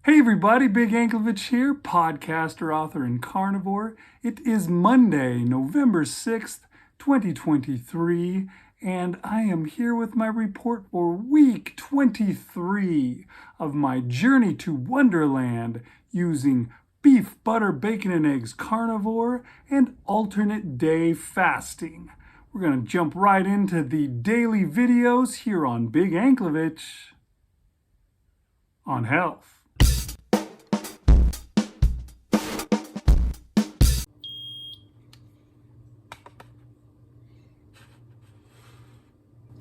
Hey everybody, Big Anklevich here, podcaster, author, and carnivore. It is Monday, November 6th, 2023, and I am here with my report for week 23 of my journey to Wonderland using beef, butter, bacon, and eggs carnivore and alternate day fasting. We're going to jump right into the daily videos here on Big Anklevich on health.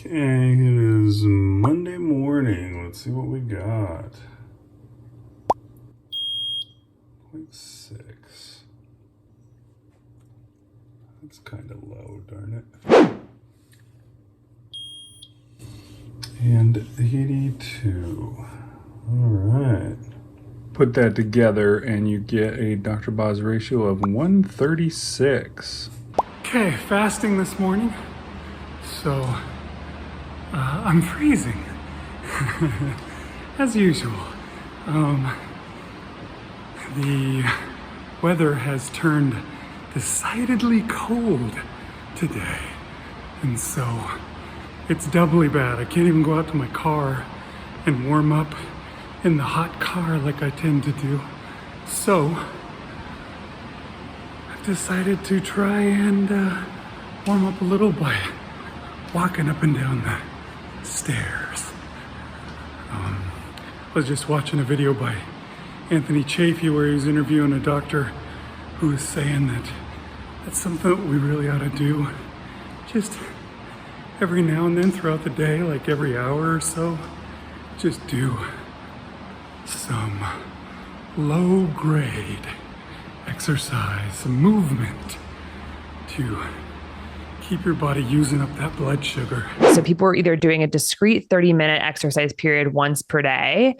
Okay, it is Monday morning. Let's see what we got. 0.6. That's kind of low, darn it. And 82. All right. Put that together and you get a Dr. Boz ratio of 136. Okay, fasting this morning. So I'm freezing, as usual. The weather has turned decidedly cold today, and so it's doubly bad. I can't even go out to my car and warm up in the hot car like I tend to do. So I've decided to try and warm up a little by walking up and down the stairs. I was just watching a video by Anthony Chafee where he was interviewing a doctor who was saying that that's something that we really ought to do just every now and then throughout the day, like every hour or so. Just do some low grade exercise, some movement to keep your body using up that blood sugar. So people were either doing a discrete 30-minute exercise period once per day,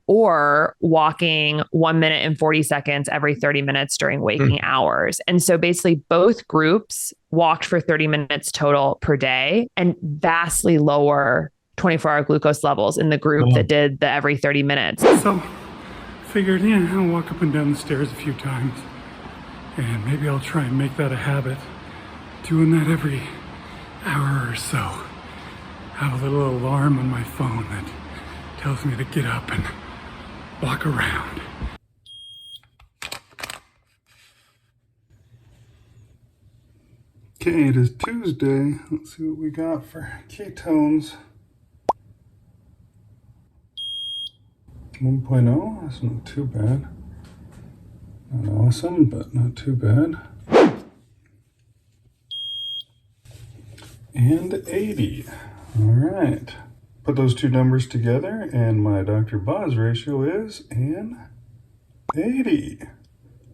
or walking 1 minute and 40 seconds every 30 minutes during waking hours. And so basically both groups walked for 30 minutes total per day and vastly lower 24-hour glucose levels in the group that did the every 30 minutes. So figured, I'll walk up and down the stairs a few times and maybe I'll try and make that a habit. Doing that every hour or so. Have a little alarm on my phone that tells me to get up and walk around. Okay, it is Tuesday. Let's see what we got for ketones. 1.0, that's not too bad. Not awesome, but not too bad. And 80. All right. Put those two numbers together and my Dr. Boz ratio is an 80.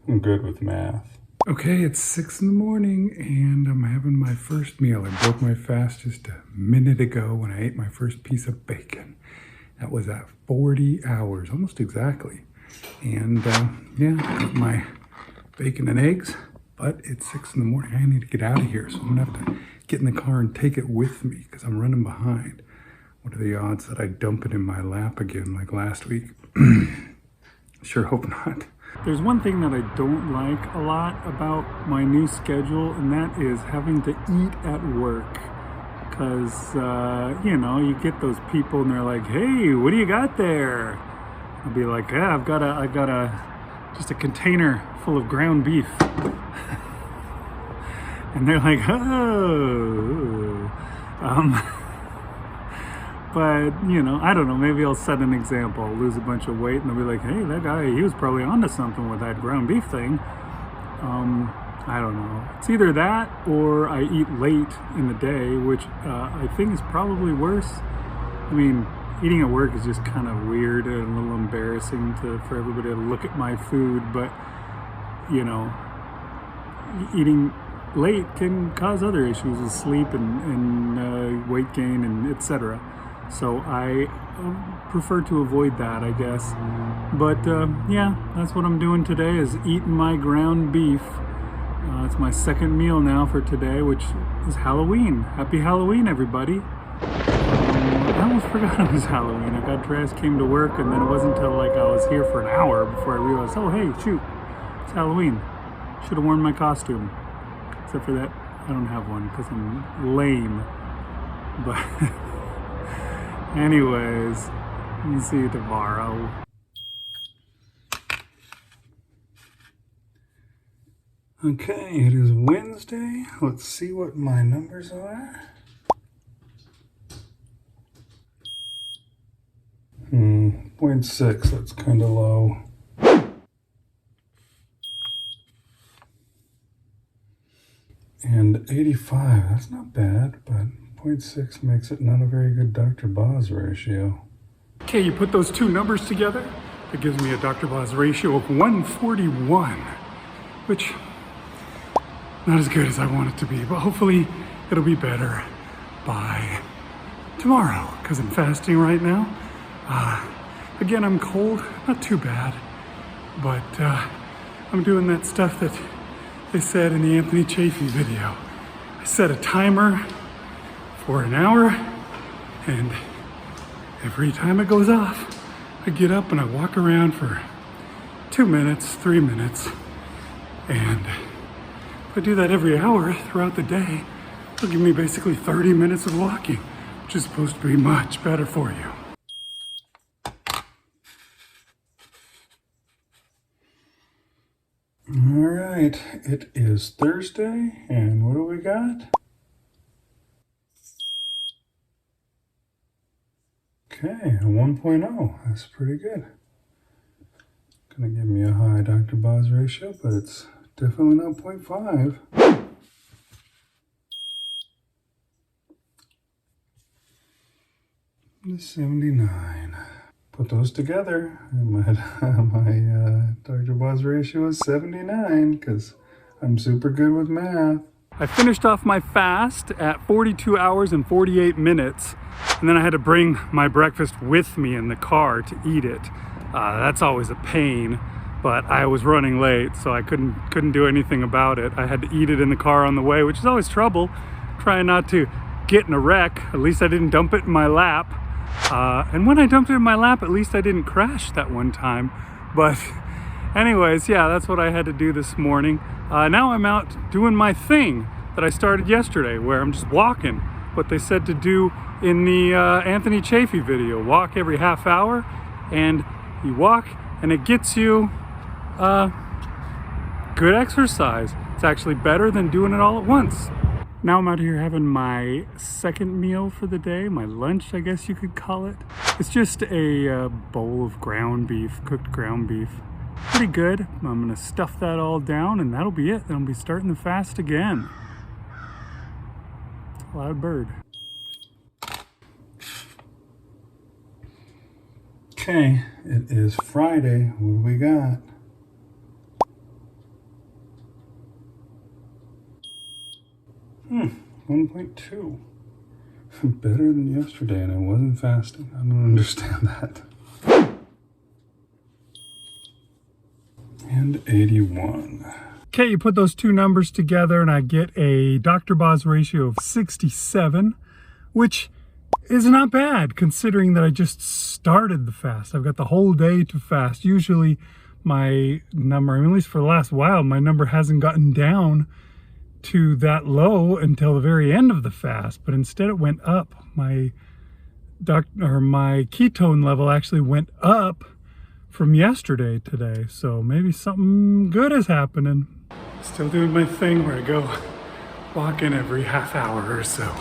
I'm good with math. Okay, it's 6 in the morning and I'm having my first meal. I broke my fast just a minute ago when I ate my first piece of bacon. That was at 40 hours, almost exactly. And got my bacon and eggs, but it's 6 in the morning. I need to get out of here, so I'm gonna have to get in the car and take it with me because I'm running behind. What are the odds that I dump it in my lap again like last week? Sure hope not. There's one thing that I don't like a lot about my new schedule, and that is having to eat at work. Because, you get those people and they're like, hey, what do you got there? I'll be like, yeah, I've got just a container full of ground beef. And they're like, oh. But, I don't know, maybe I'll set an example. I'll lose a bunch of weight and they'll be like, hey, that guy, he was probably onto something with that ground beef thing. I don't know. It's either that or I eat late in the day, which I think is probably worse. I mean, eating at work is just kind of weird and a little embarrassing for everybody to look at my food, but, eating late can cause other issues with sleep and weight gain and etc. So I prefer to avoid that, I guess. But that's what I'm doing today, is eating my ground beef. It's my second meal now for today, which is Halloween. Happy Halloween, everybody. I almost forgot it was Halloween. I got dressed, came to work, and then it wasn't until like I was here for an hour before I realized, oh hey, shoot, it's Halloween. Should have worn my costume. Except for that, I don't have one because I'm lame. But anyways, we'll see you tomorrow. Okay, it is Wednesday. Let's see what my numbers are. 0.6, that's kind of low. And 85, that's not bad, but 0.6 makes it not a very good Dr. Boz ratio. Okay, you put those two numbers together, it gives me a Dr. Boz ratio of 141, which not as good as I want it to be, but hopefully it'll be better by tomorrow, because I'm fasting right now. Again, I'm cold, not too bad, but I'm doing that stuff that they said in the Anthony Chafee video. I set a timer for an hour, and every time it goes off, I get up and I walk around for 2 minutes, 3 minutes, and if I do that every hour throughout the day, it'll give me basically 30 minutes of walking, which is supposed to be much better for you. All right, it is Thursday, and what do we got? Okay, a 1.0, that's pretty good. Gonna give me a high Dr. Boz ratio, but it's definitely not 0.5. 79. Put those together, and my Dr. Boz ratio is 79, because I'm super good with math. I finished off my fast at 42 hours and 48 minutes, and then I had to bring my breakfast with me in the car to eat it. That's always a pain, but I was running late, so I couldn't do anything about it. I had to eat it in the car on the way, which is always trouble, trying not to get in a wreck. At least I didn't dump it in my lap. And when I dumped it in my lap, at least I didn't crash that one time. But anyways, yeah, that's what I had to do this morning. Now I'm out doing my thing that I started yesterday, where I'm just walking, what they said to do in the Anthony Chafee video. Walk every half hour, and you walk, and it gets you good exercise. It's actually better than doing it all at once. Now I'm out here having my second meal for the day, my lunch, I guess you could call it. It's just a bowl of ground beef, cooked ground beef. Pretty good. I'm gonna stuff that all down, and that'll be it. Then I'll be starting the fast again. Loud bird. Okay, it is Friday. What do we got? Hmm, 1.2. Better than yesterday, and I wasn't fasting. I don't understand that. And 81. Okay, you put those two numbers together, and I get a Dr. Boz ratio of 67, which is not bad considering that I just started the fast. I've got the whole day to fast. Usually my number, at least for the last while, my number hasn't gotten down to that low until the very end of the fast, but instead it went up. My ketone level actually went up from yesterday today, so maybe something good is happening. Still doing my thing where I go walking every half hour or so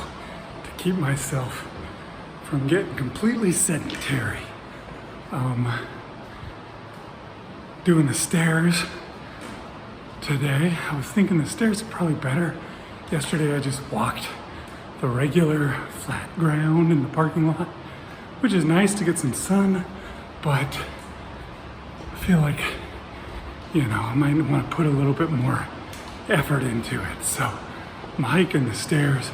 to keep myself from getting completely sedentary. Doing the stairs today. I was thinking the stairs are probably better. Yesterday I just walked the regular flat ground in the parking lot, which is nice to get some sun, but I feel like, you know, I might want to put a little bit more effort into it. So I'm hiking the stairs.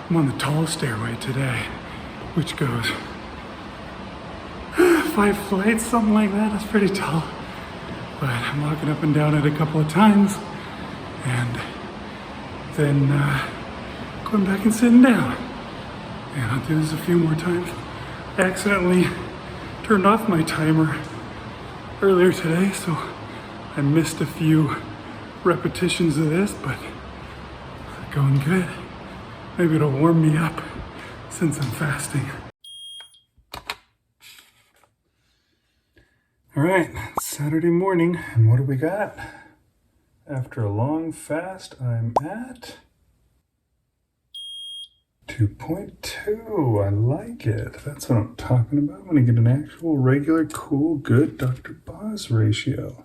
I'm on the tall stairway today, which goes 5 flights, something like that. That's pretty tall. But I'm walking up and down it a couple of times, and then going back and sitting down. And I'll do this a few more times accidentally turned off my timer earlier today, so I missed a few repetitions of this, but going good. Maybe it'll warm me up since I'm fasting. All right, it's Saturday morning, and what do we got? After a long fast, I'm at 2.2. I like it. That's what I'm talking about. I'm gonna get an actual, regular, cool, good Dr. Boz ratio.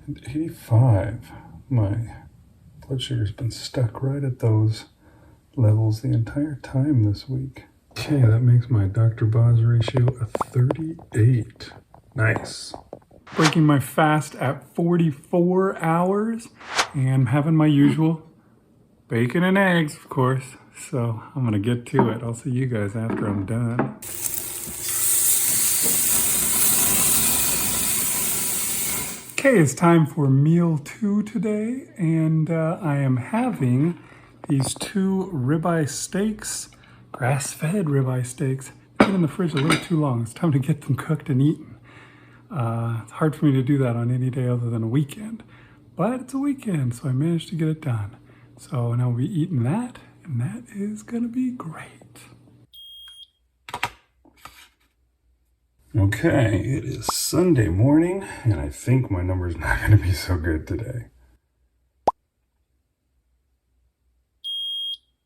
And 85. My blood sugar's been stuck right at those levels the entire time this week. Okay, that makes my Dr. Boz ratio a 38. Nice. Breaking my fast at 44 hours, and I'm having my usual bacon and eggs, of course. So I'm gonna get to it. I'll see you guys after I'm done. Okay, it's time for meal 2 today, and I am having these 2 ribeye steaks, grass-fed ribeye steaks. They've been in the fridge a little too long. It's time to get them cooked and eaten. It's hard for me to do that on any day other than a weekend, but it's a weekend, so I managed to get it done. So now we'll be eating that, and that is gonna be great. Okay, it is Sunday morning, and I think my number's not gonna be so good today.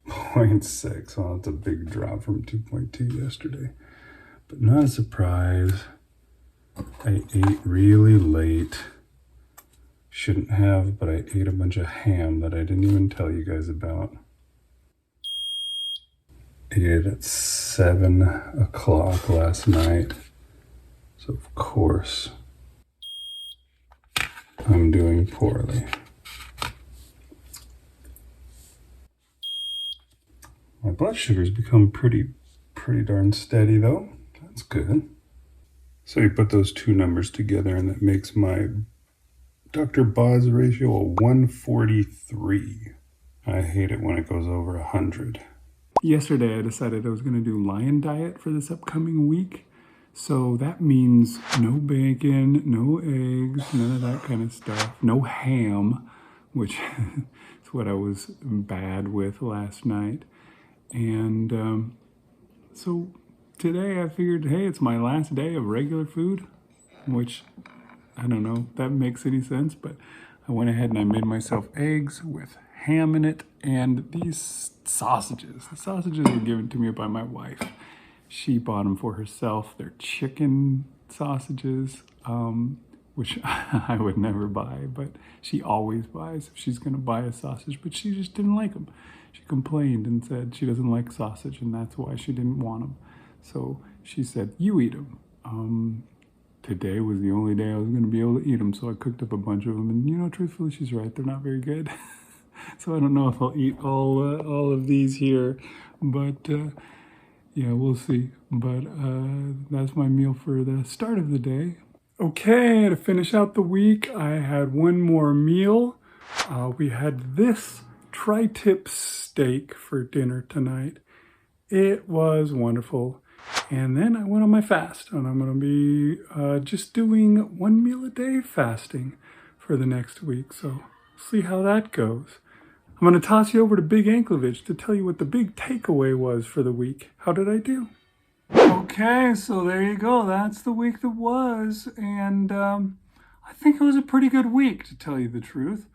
0.6, well, that's a big drop from 2.2 yesterday, but not a surprise. I ate really late. Shouldn't have, but I ate a bunch of ham that I didn't even tell you guys about. Ate it at 7 o'clock last night. So of course, I'm doing poorly. My blood sugar's become pretty darn steady though. That's good. So you put those 2 numbers together and that makes my Dr. Boz ratio a 143. I hate it when it goes over 100. Yesterday I decided I was going to do lion diet for this upcoming week. So that means no bacon, no eggs, none of that kind of stuff. No ham, which is what I was bad with last night. And so today I figured, hey, it's my last day of regular food, which I don't know if that makes any sense, but I went ahead and I made myself eggs with ham in it and these sausages. The sausages were given to me by my wife. She bought them for herself. They're chicken sausages, which I would never buy, but she always buys if she's going to buy a sausage, but she just didn't like them. She complained and said she doesn't like sausage, and that's why she didn't want them. So she said, you eat them. Today was the only day I was going to be able to eat them, so I cooked up a bunch of them, and you know, truthfully, she's right. They're not very good. So I don't know if I'll eat all of these here, but yeah, we'll see. But that's my meal for the start of the day. Okay, to finish out the week, I had one more meal. We had this tri-tip steak for dinner tonight. It was wonderful. And then I went on my fast, and I'm going to be just doing 1 meal a day fasting for the next week. So see how that goes. I'm going to toss you over to Big Anklovich to tell you what the big takeaway was for the week. How did I do? Okay, so there you go. That's the week that was. And I think it was a pretty good week, to tell you the truth.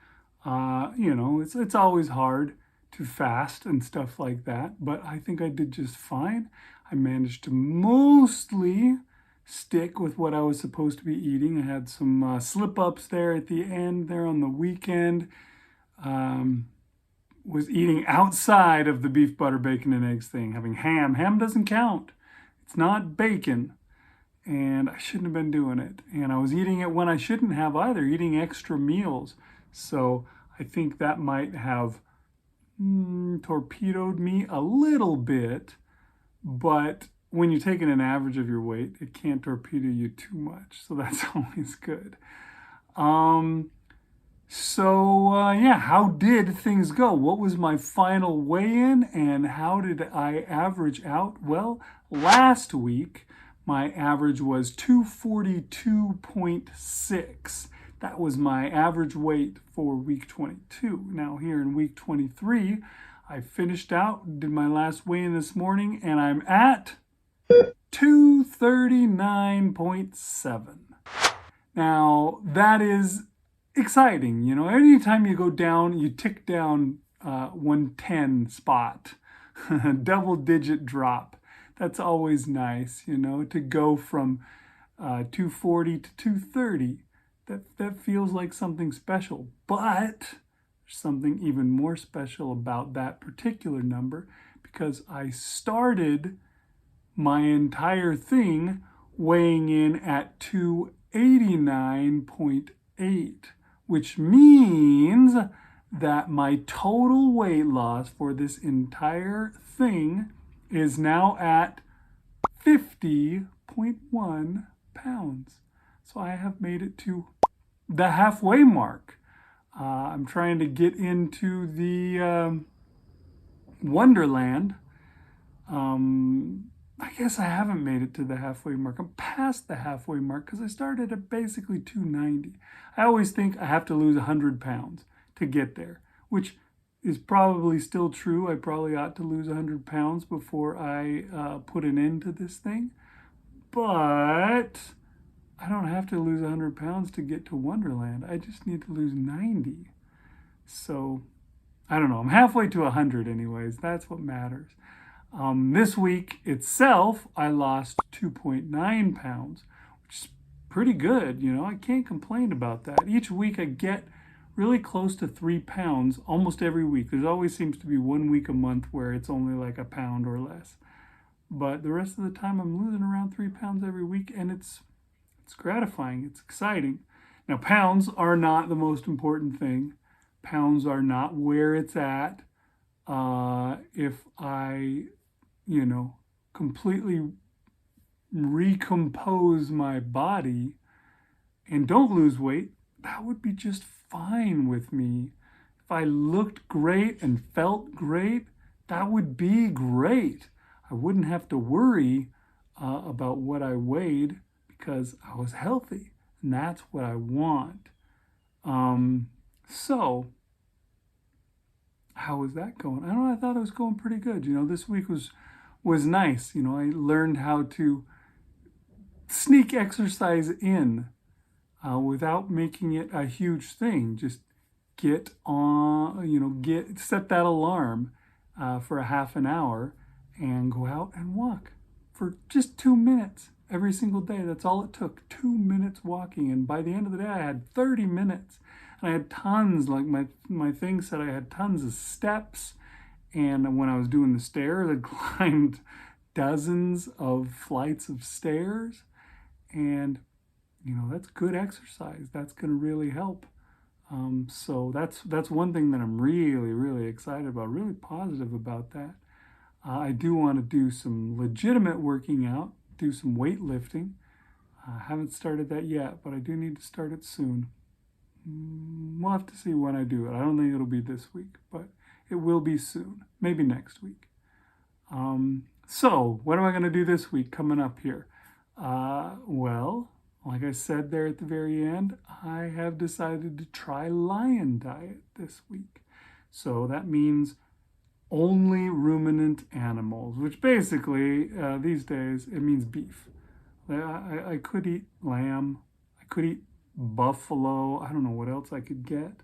You know, it's always hard to fast and stuff like that, but I think I did just fine. I managed to mostly stick with what I was supposed to be eating. I had some slip-ups there at the end there on the weekend. Was eating outside of the beef, butter, bacon, and eggs thing, having ham. Ham doesn't count. It's not bacon. And I shouldn't have been doing it. And I was eating it when I shouldn't have either, eating extra meals. So I think that might have torpedoed me a little bit. But when you're taking an average of your weight, it can't torpedo you too much. So that's always good. So, yeah, how did things go? What was my final weigh-in and how did I average out? Well, last week, my average was 242.6. That was my average weight for week 22. Now, here in week 23, I finished out, did my last weigh-in this morning, and I'm at 239.7. Now, that is exciting. You know, anytime you go down, you tick down 110 spot, double digit drop. That's always nice, you know, to go from 240 to 230. That feels like something special. But there's something even more special about that particular number because I started my entire thing weighing in at 289.8, which means that my total weight loss for this entire thing is now at 50.1 pounds. So I have made it to the halfway mark. I'm trying to get into the Wonderland. I guess I haven't made it to the halfway mark. I'm past the halfway mark because I started at basically 290. I always think I have to lose 100 pounds to get there, which is probably still true. I probably ought to lose 100 pounds before I put an end to this thing. But I don't have to lose 100 pounds to get to Wonderland. I just need to lose 90. So I don't know. I'm halfway to 100 anyways. That's what matters. This week itself, I lost 2.9 pounds, which is pretty good. You know, I can't complain about that. Each week I get really close to 3 pounds almost every week. There always seems to be 1 week a month where it's only like a pound or less. But the rest of the time I'm losing around 3 pounds every week, and it's gratifying. It's exciting. Now, pounds are not the most important thing. Pounds are not where it's at. If I, you know, completely recompose my body and don't lose weight, that would be just fine with me. If I looked great and felt great, that would be great. I wouldn't have to worry about what I weighed because I was healthy, and that's what I want. So how was that going? I don't know. I thought it was going pretty good. You know, this week was nice. You know, I learned how to sneak exercise in without making it a huge thing. Just get on, you know, set that alarm for a half an hour and go out and walk for just 2 minutes every single day. That's all it took, 2 minutes walking. And by the end of the day, I had 30 minutes. And I had tons, like my thing said I had tons of steps. And when I was doing the stairs, I climbed dozens of flights of stairs. And, you know, that's good exercise. That's going to really help. So that's one thing that I'm really, really excited about, really positive about that. I do want to do some legitimate working out, do some weightlifting. I haven't started that yet, but I do need to start it soon. We'll have to see when I do it. I don't think it'll be this week, but it will be soon. Maybe next week. So what am I going to do this week coming up here? Well, like I said there at the very end, I have decided to try lion diet this week. So that means only ruminant animals, which basically these days it means beef. I could eat lamb. I could eat buffalo. I don't know what else I could get.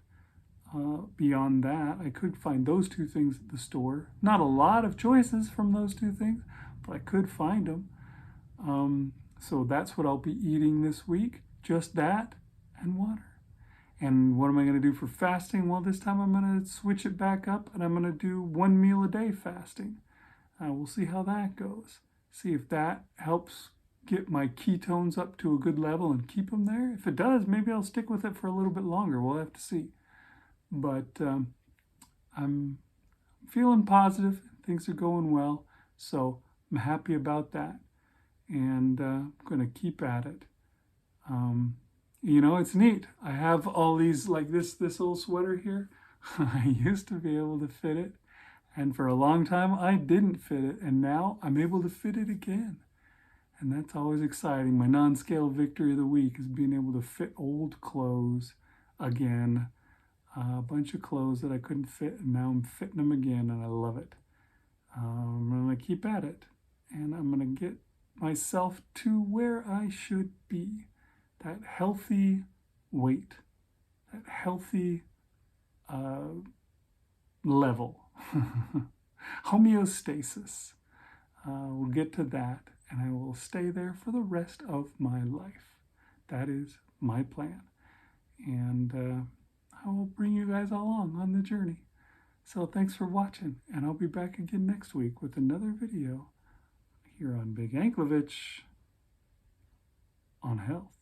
Beyond that, I could find those two things at the store. Not a lot of choices from those two things, but I could find them. So that's what I'll be eating this week. Just that and water. And what am I going to do for fasting? Well, this time I'm going to switch it back up and I'm going to do 1 meal a day fasting. We'll see how that goes. See if that helps get my ketones up to a good level and keep them there. If it does, maybe I'll stick with it for a little bit longer. We'll have to see. But I'm feeling positive. Things are going well. So I'm happy about that. And I'm going to keep at it. you know, it's neat. I have all these, like this old sweater here. I used to be able to fit it, and for a long time I didn't fit it, and now I'm able to fit it again. And that's always exciting. My non-scale victory of the week is being able to fit old clothes again. A bunch of clothes that I couldn't fit, and now I'm fitting them again, and I love it. I'm going to keep at it, and I'm going to get myself to where I should be. That healthy weight, that healthy level, homeostasis. We'll get to that, and I will stay there for the rest of my life. That is my plan. And I will bring you guys along on the journey. So thanks for watching, and I'll be back again next week with another video here on Big Anklovich on health.